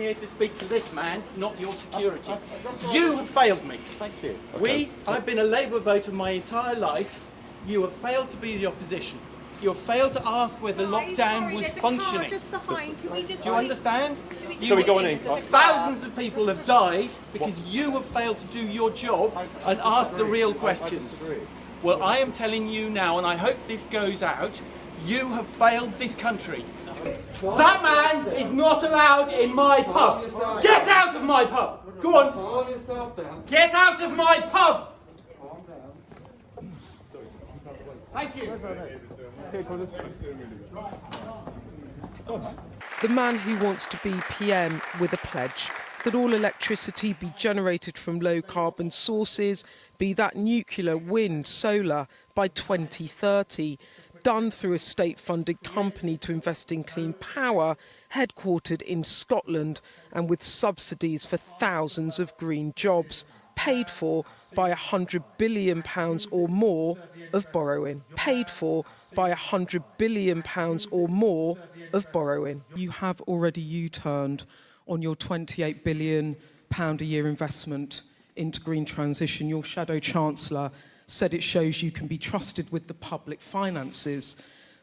Here to speak to this man, not your security. You have failed me. Thank you. Okay. I've been a Labour voter my entire life. You have failed to be the opposition. You have failed to ask whether lockdown was functioning. Just behind. Can we just Do you understand? Shall we go in? Thousands of people have died because you have failed to do your job and ask the real questions. Well, I am telling you now, and I hope this goes out, you have failed this country. That man is not allowed in my pub. Get out of my pub. Go on. Get out of my pub. Thank you. The man who wants to be PM with a pledge that all electricity be generated from low carbon sources, be that nuclear, wind, solar, by 2030. Done through a state-funded company to invest in clean power, headquartered in Scotland and with subsidies for thousands of green jobs, paid for by £100 billion or more of borrowing. Paid for by £100 billion or more of borrowing. You have already U-turned on your £28 billion a year investment into green transition. Your Shadow Chancellor said it shows you can be trusted with the public finances.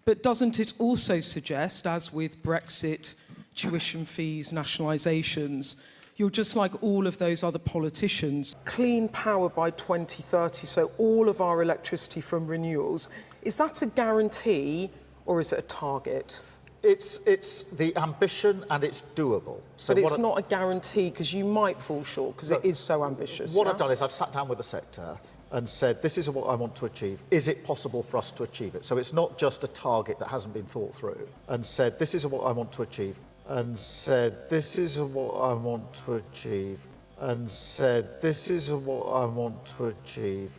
But doesn't it also suggest, as with Brexit, tuition fees, nationalisations, you're just like all of those other politicians? Clean power by 2030, so all of our electricity from renewables, is that a guarantee or is it a target? It's the ambition and it's doable. So but it's not a guarantee because you might fall short because it is so ambitious. What I've done is I've sat down with the sector and said, this is what I want to achieve. Is it possible for us to achieve it? So it's not just a target that hasn't been thought through. And said, this is what I want to achieve. And said, this is what I want to achieve. And said, this is what I want to achieve.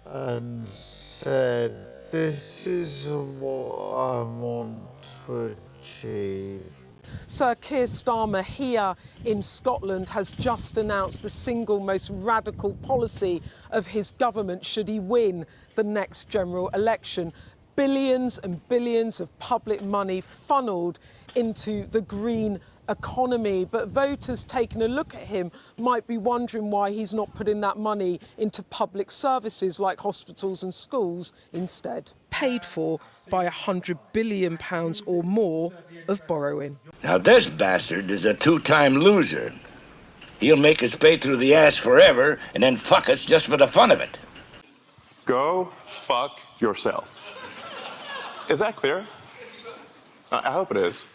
And said, this is what I want to achieve. Sir Keir Starmer here in Scotland has just announced the single most radical policy of his government should he win the next general election. Billions and billions of public money funnelled into the green economy, but voters taking a look at him might be wondering why he's not putting that money into public services like hospitals and schools instead. Paid for by £100 billion or more of borrowing. Now this bastard is a two-time loser. He'll make us pay through the ass forever and then fuck us just for the fun of it. Go fuck yourself. Is that clear? I hope it is.